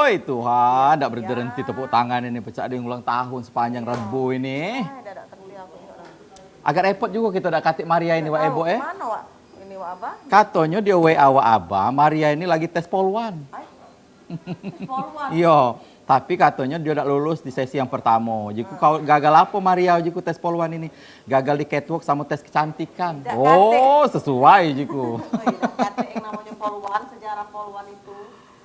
Oi Tuhan, tidak berhenti tepuk tangan ini pecah ada yang ulang tahun sepanjang Rabu ini. Agak repot juga kita udah katik Maria ini, Wak Ebo Mana, Wak? Ini Wak Abah? Katanya dia WA Wak Abah, Maria ini lagi tes poluan. Tes poluan. Iya, tapi katanya dia udah lulus di sesi yang pertama. Jiku kau gagal apa Maria jiku tes poluan ini? Gagal di catwalk sama tes kecantikan. Oh, sesuai jiku. Katik yang namanya poluan, sejarah poluan itu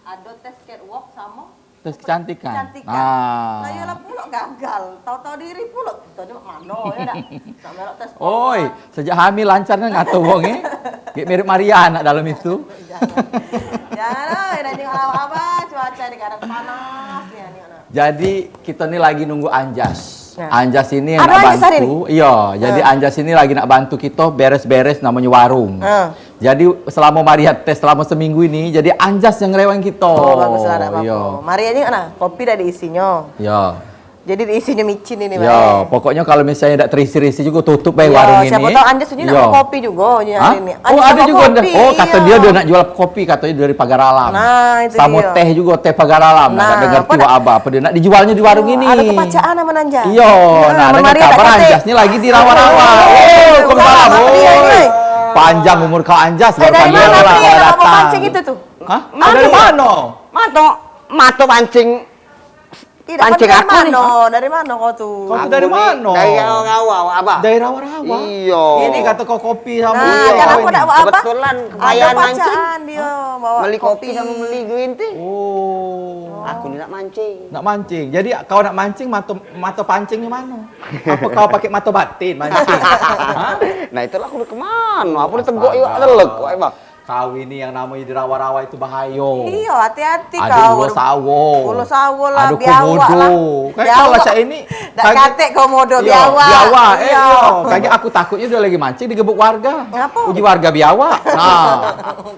ada tes catwalk sama Tes kecantikan. Nah, yalah pula gagal. Tahu-tahu diri pula. Kita di mana ya dak. Nak melok tes poluan. Oi, sejak hamil lancarnya nggak tahu wonge. Kayak mirip Maria anak dalam itu. Jangan, nanti apa cuaca di kadang panas nih anak. Jadi kita nih lagi nunggu Anjas. Ya. Anjas ini yang Ada nak Anjas hari bantu. Iya, jadi Anjas ini lagi nak bantu kita beres-beres namanya warung. Jadi selama Maria tes selama seminggu ini, jadi Anjas yang ngerewang kita. Oh, bagus lah, apa-apa. Iya. Maria ini mana? Kopi dah diisinya. Iya. Jadi diisinya micin ini, Ya, pokoknya kalau misalnya tidak terisi-risi juga tutup baik ya, warung ini. siapa tahu Anjas ini nak kopi juga hari ini. Oh, ada juga. Kopi, Oh, kata iya. dia nak jual kopi katanya dari Pagar Alam. Nah, itu sama dia. teh juga, teh Pagar Alam. Nah, dengar tiwa Abah apa dia nak dijualnya di warung ini. Ada kepacaan sama Anjas. Iya, nah dengar kabar Anjas ini lagi di rawa-rawa. Oh, waalaikumsalam. Oh, panjang umur kau Anjas baru Dari panggil mana lah dia kalau nama datang. pancing itu tuh? Hah? Dari mana? Mato pancing. Tidak, Pancing dari aku nih. mana? Dari mana kau tuh? Kau tuh dari mana? Dari rawa-rawa, apa? Dari rawa-rawa. Iya. Ini kata kau kopi sama Nah, iya, kan aku ini. nak bawa apa? Kebetulan Ada kebayaan mancing. bacaan dia bawa Beli kopi sama beli green tea. Oh. Aku ni nak mancing. Nak mancing. Jadi kau nak mancing mata pancingnya mana? Apa kau pakai mata batin mancing? Hah? Nah itulah aku udah kemana? Aku udah teguk iwak telek. Wah, Bang. Kau ini yang namanya di rawa-rawa itu bahayo. Iya, hati-hati kau. Ada ulo sawo. Ulo sawo lah, Ada biawak komodo. lah. Kayak kau lah cak ini. Tak katik komodo biawak. Biawak. Iya. Kayaknya aku takutnya dia lagi mancing digebuk warga. Ngapa? Uji warga biawak. Nah.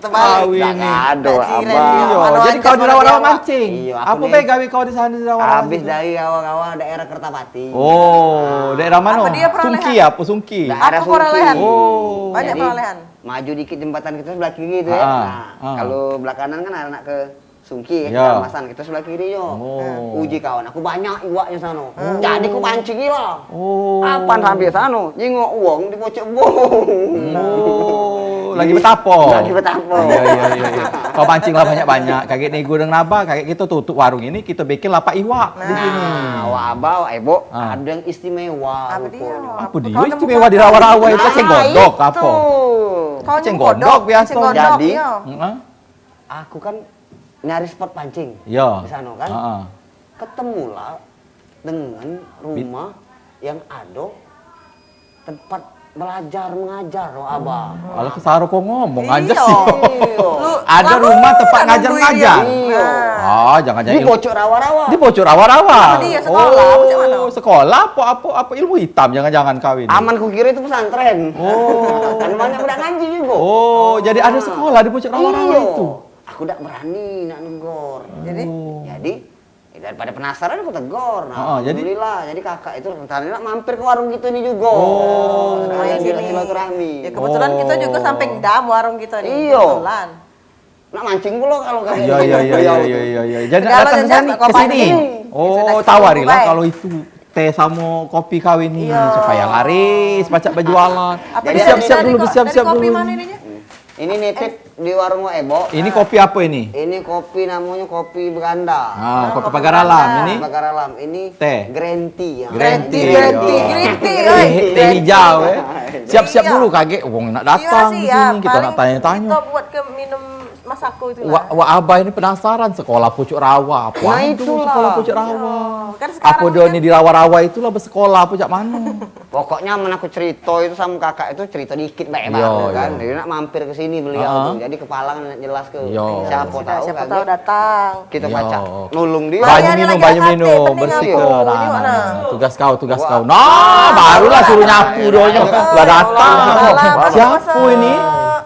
Terbalik. Kau ini. Aduh, Tak siren abang. dia. Iya, Mana jadi Anjas, kau di mana rawa-rawa biawak. mancing. Iya, aku Apa nih- baik gawe kau di sana di rawa-rawa? Habis dari rawa-rawa daerah Kertapati. Oh, daerah mana? Apa dia perolehan? Sungki apa Sungki? Daerah Apa perolehan? Oh. Banyak Jadi, perolehan. Maju dikit jembatan kita sebelah kiri itu ya. Nah, kalau belah kanan kan anak ke Sungki Ya. ya, Masan kita sebelah kiri yo. Oh. Uji kawan, aku banyak iwaknya sana. Jadi aku pancing lah. Oh. Apaan sampai sana? Jengok uang di pocok bong. Oh, lagi betapa? Lagi betapa. Iya. Kau pancing lah banyak-banyak. Kayak nih gudang naba, kayak kita tutup warung ini, kita bikin lapak iwak di sini. Nah, wabah, Ebo, Ah. ada yang istimewa. Apa dia? rupanya. Apa dia? Kau Istimewa di rawa-rawa itu ceng godok itu. apa? Kau Ceng nyenggodok, godok biasa. ceng godok, Jadi, iya. Heeh. Aku kan nyari spot pancing Iya. di sana kan. Heeh. Ketemulah dengan rumah yang ada tempat belajar mengajar, loh, Abah. Kalau kesaro kok ngomong aja Iya. sih. Lu Ada lama rumah tempat nak ngajar nungguin ngajar. dia. Iya. Ah, jangan Di jangan. pojok rawa-rawa. Di bocor rawa-rawa. Apa dia, sekolah? Apa macam mana? Oh, sekolah apa ilmu hitam jangan-jangan kawin. Aman ku kira itu pesantren. Oh. Kan banyak budak ngaji juga. Oh, jadi ada sekolah di bocor rawa-rawa Iya. itu. Aku tak berani nak negor. Jadi? Jadi daripada penasaran aku tegur. Oh, jadi? Alhamdulillah. Jadi kakak itu rencananya nak mampir ke warung kita ini juga. Oh. Sekalian Sini. dia silaturahmi. Ya kebetulan kita juga sampai dam warung kita nih. Iya. Kebetulan. Nak mancing pula kalau kamu. Iya. Jadi Segala datang jenis ke kau sini. pancing. Oh, Sudah tawarilah baik. kalau itu teh sama kopi kawin ini Iya. supaya laris pacak berjualan. Apa Jadi dia siap-siap dari dulu, ko- bersiap-siap dari kopi dulu. mana ini dia? Ini nitip di warung Ebo. Ini kopi apa ini? Ini kopi namanya kopi beranda. Ah, kopi kopi pagar beranda. alam ini. Bakar alam. Ini Teh. green tea. Ya. Green tea, Green tea, iya. green tea, Teh oi. teh hijau ya. Siap-siap Iya. dulu kaget wong nak datang di sini kita nak tanya-tanya. Kita buat ke minum masako itu Wah, lah. Abah ini penasaran sekolah Pucuk Rawa. Apa Nah, itu itulah. sekolah Pucuk Rawa? Kan sekarang Apa dia ini di rawa-rawa itulah bersekolah Pucuk mana? Pokoknya men aku cerita itu sama kakak itu cerita dikit baik Iya, banget kan. iya. Jadi nak mampir ke sini beliau tuh. Jadi kepala nak jelas ke Iya. siapa tahu Siapa kaget. tahu datang. Kita Iya. baca nulung dia. Banyak Banyak ini minum, lagi banyak ada minum, hati, penting bersih aku. ke. Ini Nah, mana? tugas kau, tugas Wah. kau. Nah, barulah suruh nyapu doanya. Lah datang. Alah, Siapa masa-masa. ini?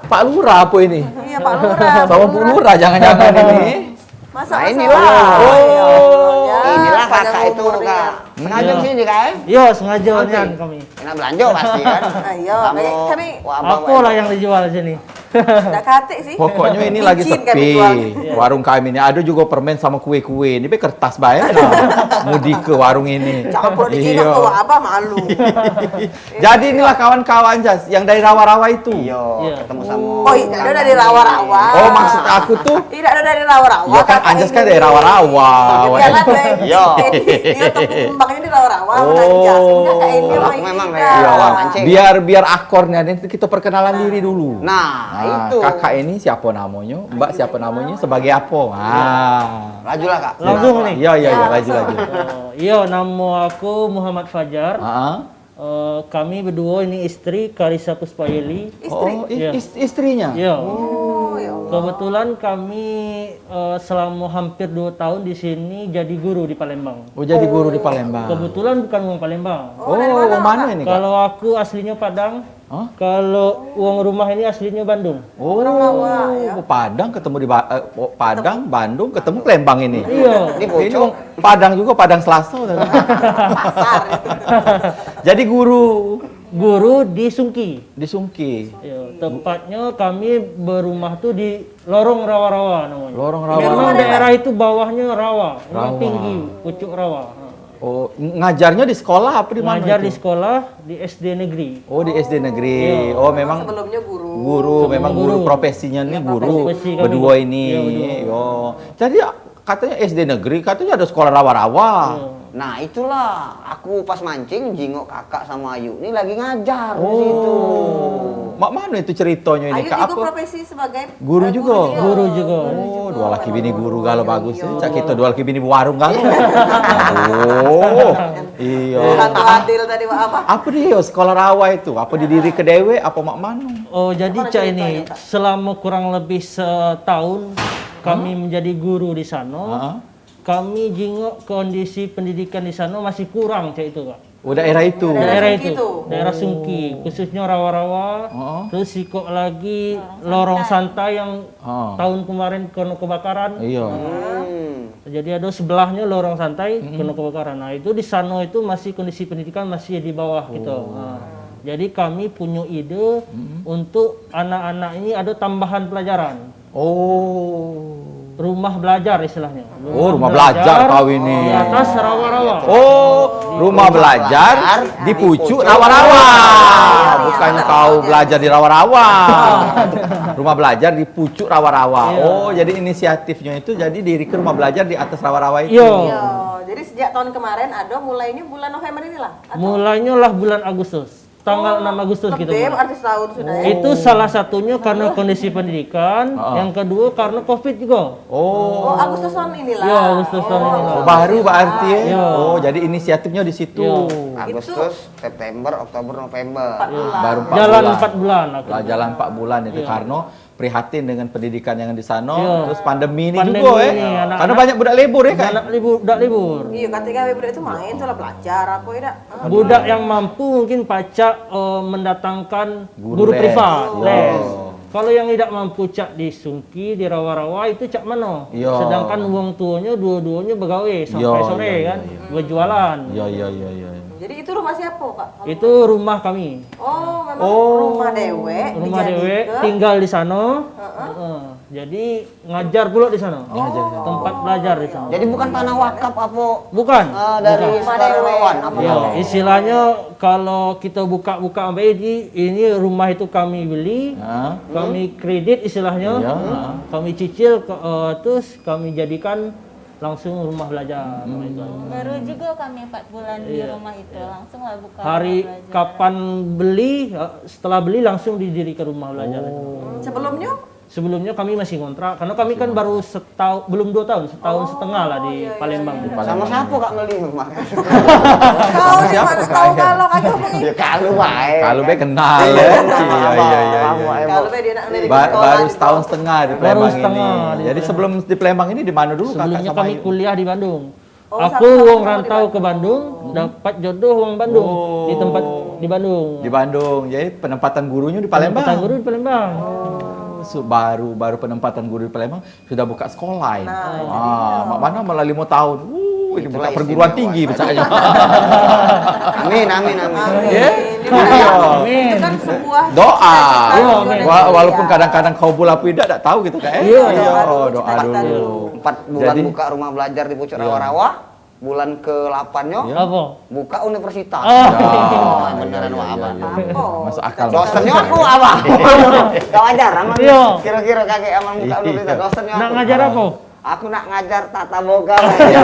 Pak Lurah apa ini? Iya Pak Lurah. Sama Bu Lurah jangan-jangan ini. Masa Nah, inilah. Oh. Ya, Inilah panjang kakak itu umur dia. kak. Sengaja Iya. sini kan? Iya, sengaja Oke. nian kami. Enak belanja pasti kan? Ayo, kami Apa lah yang dijual sini? enggak kate sih. Pokoknya ini lagi Micin kami sepi. jual. Warung kami ini ada juga permen sama kue-kue. Ini be kertas bayar nah. Mudi ke warung ini. Jangan perlu Iya. dikira tuh abah malu. Jadi inilah kawan-kawan Jas yang dari rawa-rawa itu. Iya, Iya. ketemu sama. Oh, tidak ada dari rawa-rawa. Oh, maksud aku tuh Tidak ada dari rawa-rawa. ya kan Anjas kan dari rawa-rawa. Jalan deh. Iya. Dia tepung kembangnya di rawa-rawa. Oh. Anjas. Enggak kayak ini Aku mah memang tidak. dari Iya. rawa mancing. Biar akornya nanti kita perkenalan diri dulu. Nah, itu. Kakak ini siapa namanya? Mbak siapa namanya? Sebagai apa? Lajulah Kak. Langsung nih. Iya, laju. Iya, nama aku Muhammad Fajar. Heeh. Kami berdua ini istri Karissa Puspayeli. Istri. Oh, Iya. istrinya. Iya. Oh, ya Allah. Kebetulan kami selama hampir 2 tahun di sini jadi guru di Palembang. Oh, jadi guru di Palembang. Kebetulan bukan orang Palembang. Oh, dari mana ini, Kak? Kalau aku aslinya Padang. Hah? Kalau uang rumah ini aslinya Bandung. Oh, Rawa, ya. Padang ketemu di Padang, Bandung ketemu Palembang ini. Iya. Di Ini Pucuk. Padang juga, Padang Selasa. Pasar. Jadi guru Guru di Sungki. di Sungki. Ya, tepatnya kami berumah tuh di Lorong Rawa-Rawa namanya. Lorong Memang rawa. daerah itu bawahnya rawa, memang Rawa. tinggi, pucuk rawa. Oh, ngajarnya di sekolah apa di mana? Ngajar di itu? sekolah di SD negeri. Oh, di SD negeri. Oh, memang Sebelumnya guru. guru, memang guru profesinya nih guru. profesi kami. Berdua ini. Iya, berdua. Yo. Jadi katanya SD negeri, katanya ada sekolah rawa-rawa. Nah, itulah aku pas mancing jingok Kakak sama Ayu ini lagi ngajar di situ. Mak mana itu ceritanya ini? Ayu Kak juga apa? profesi sebagai Guru juga? Guru juga. Oh, dua laki bini guru galau bagus. Cak kita dua laki bini warung galau. Oh, iya. Hantu adil tadi Pak apa? Apa dia sekolah rawa itu? Apa didiri ke dewe? Apa mak manu? Oh, jadi Cak ini selama kurang lebih setahun kami menjadi guru di sana. Heeh. Kami jingok kondisi pendidikan di sana masih kurang Cak itu, Kak. Oh, daerah itu. Daerah Sungki itu, tuh. daerah Sungki, khususnya rawa-rawa. Oh. Terus sikok lagi lorong santai yang Oh. tahun kemarin kena kebakaran. Iya. Jadi ada sebelahnya lorong santai kena kebakaran. Nah itu di sana itu masih kondisi pendidikan masih di bawah gitu. Nah, jadi kami punya ide untuk anak-anak ini ada tambahan pelajaran. Oh. Rumah belajar istilahnya. Oh, rumah belajar kau ini. Di atas rawa-rawa. Oh, rumah belajar di pucuk rawa-rawa. Bukannya kau belajar di rawa-rawa. Rumah belajar di pucuk rawa-rawa. Oh, jadi inisiatifnya itu jadi diri ke rumah belajar di atas rawa-rawa itu. Iya. Iya. Jadi sejak tahun kemarin ada mulainya bulan November inilah. Mulainya lah bulan Agustus. Tanggal 6 Agustus gitu. Lebih mulai. berarti setahun sudah ya. Itu salah satunya karena kondisi pendidikan, yang kedua karena Covid juga. Oh. Oh, Agustus tahun inilah. Iya, Agustus tahun ini. Oh, baru berarti ya. Iya. Oh, jadi inisiatifnya di situ. Iya. Agustus, September, Oktober, November. Baru 4 Jalan bulan. 4 bulan aku. Lah, jalan 4 bulan itu karena prihatin dengan pendidikan yang di sana, Iya. terus pandemi ini Pandemi juga ini, anak-anak- Karena banyak budak libur ya kan. Anak libur, udah libur. Iya, ketika budak itu main tuh lah belajar apa ya dak. Budak yang mampu mungkin pacak mendatangkan guru les. privat, Iya. les. Kalau yang tidak mampu cak di Sungki, di rawa-rawa itu cak mana? Iya. Sedangkan uang tuanya dua-duanya begawe sampai Iya, sore iya, kan, iya. berjualan. Iya, iya, iya, iya. Jadi itu rumah siapa, Pak? Itu rumah kami. Oh, memang Oh. rumah dewe. Rumah dijadikan- dewe tinggal di sana. Heeh. Jadi ngajar pula di sana. Tempat belajar di sana. Jadi bukan tanah wakaf apa Bukan. dari bukan. sukarelawan apa Ya, namanya? istilahnya kalau kita buka-buka sampai ini rumah itu kami beli, Hah? kami kredit istilahnya, Iya. kami cicil, terus kami jadikan langsung rumah belajar. Itu. Baru juga kami 4 bulan di rumah itu, langsung lah buka Hari rumah belajar. kapan beli, setelah beli langsung didirikan rumah belajar. Sebelumnya Sebelumnya kami masih ngontrak, karena kami kan baru setahun, belum 2 tahun, setahun setengah lah di Palembang. Sama siapa Kak beli rumah? kau di mana tahu kalau kaki hubungi. Ya kalau baik. Kalau be kenal ya. Iya, iya, iya. Kalau be dia nak lirik Baru setahun setengah di Palembang setengah ini. Jadi sebelum di Palembang ini di mana dulu kakak Sebelumnya sama kami Ayu? kuliah di Bandung. Oh, Aku sama-sama wong di rantau ke Bandung, dapat jodoh wong Bandung di tempat di Bandung. Di Bandung. Jadi penempatan gurunya di Palembang. Penempatan guru di Palembang. Baru penempatan guru di Palembang sudah buka sekolah ini. Mak mana malah 5 tahun. ini buka Itulah perguruan istimewa. tinggi misalnya. Amin, amin, amin. Ya? Iya. Amin. Itu kan sebuah Doa. cita-cita Iya, juga amin. dari Walaupun dia. kadang-kadang kau bola tidak tahu gitu kan. Iya, Doa cita-cita dulu. dulu. 4 bulan Jadi- buka rumah belajar di Pucuk Iya. Rawa-Rawa, bulan ke-8-nya Iya. Apa? buka universitas. Ah. Oh, beneran wah abang. Apa? Masuk akal. Dosennya aku abang. Gak wajar aman. Iya. Kira-kira kakek aman buka Iya. universitas. Dosennya Nak aku. ngajar apa? Aku nak ngajar tata boga. Iya.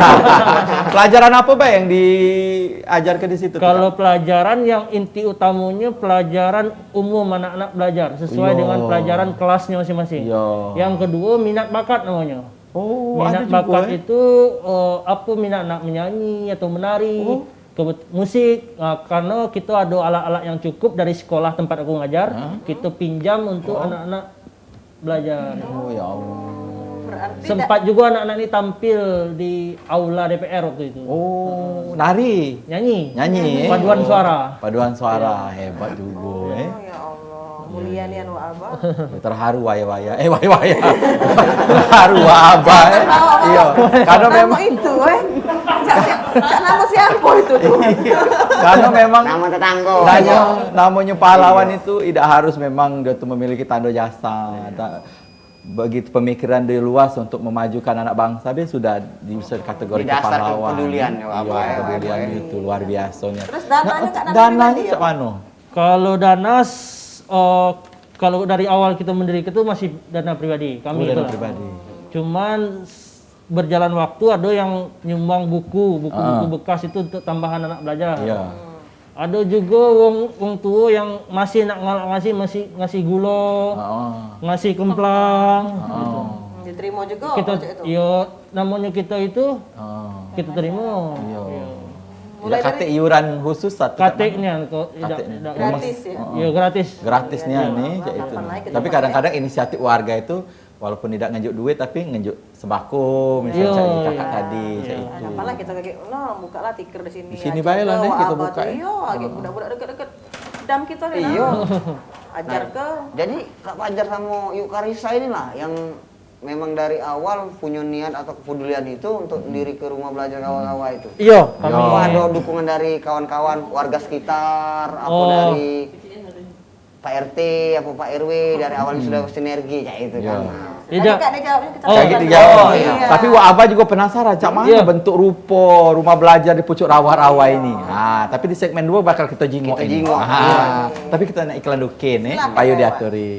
Pelajaran apa Pak yang diajarkan di situ? Kalau pelajaran yang inti utamanya pelajaran umum anak-anak belajar sesuai Iya. dengan pelajaran kelasnya masing-masing. Iya. Yang kedua minat bakat namanya. Oh, Minat ada juga, bakat eh? itu apa minat anak menyanyi atau menari, musik. Karena kita ada alat-alat yang cukup dari sekolah tempat aku ngajar, kita pinjam untuk anak-anak belajar. Oh ya Allah. Berarti Sempat juga anak-anak ini tampil di aula DPR waktu itu. Oh, nari. Nyanyi. Nyanyi. Paduan suara. Paduan suara hebat juga Oh, ya Allah, mulia nih anu abah. Terharu waya-waya. Waya-waya. Terharu abah. Iya. Karena Nama memang itu, cak nama siapa itu tuh? karena memang Nama tetangga. namanya pahlawan itu tidak harus memang dia tuh memiliki tanda jasa. Begitu pemikiran dia luas untuk memajukan anak bangsa, dia sudah bisa kategori Di dasar pahlawan. kepedulian, ya, Iya, Abah, ya, kepedulian Abah, ya. itu luar biasanya. Terus dananya Kak Nana Dananya pribadi cak apa? mana? Kalau dana kalau dari awal kita mendirikan itu masih dana pribadi kami Dana itu. pribadi. Cuman berjalan waktu ada yang nyumbang buku bekas itu untuk tambahan anak belajar. Iya. Ada juga wong tua yang masih nak ngasih gula, ngasih kemplang. gitu. Diterima juga Kita project itu. yo namanya kita itu kita terima. Iya. Mulai Tidak kate iuran khusus satu. Kateknya kok Kateknya. gratis ya. Iya gratis. Gratisnya nih kayak itu. Kapan lagi kita Tapi pakai? kadang-kadang inisiatif warga itu walaupun tidak ngejuk duit tapi ngejuk sembako misalnya Iya, cak kakak iya. tadi kayak itu. Nah, apalah kita kayak nah buka lah tiker di sini. Di sini Ajar bae lah, ke Nek, kita abah buka, tuh, ya. Iya, agak budak-budak deket-deket dam kita nih. Iya. Ajar ke Jadi Kak Fajar sama Yuk Karisa inilah yang memang dari awal punya niat atau kepedulian itu untuk diri ke rumah belajar kawan-kawan itu. Iya, kami Apa ada dukungan dari kawan-kawan warga sekitar, apa Oh. dari Pak RT, apa Pak RW dari awal sudah sinergi kayak itu kan. tidak. Kak dia jawabnya kita Oh, Kayak bukan. gitu jawab. Oh, iya. Tapi Wak Abah juga penasaran, cak mana Iya. bentuk rupa rumah belajar di Pucuk Rawa-Rawa ini. Nah, tapi di segmen 2 bakal kita jingok Kita ini. jingok, Ah, tapi kita nak iklan dulu nih, Silakan, payo Wak. diaturi.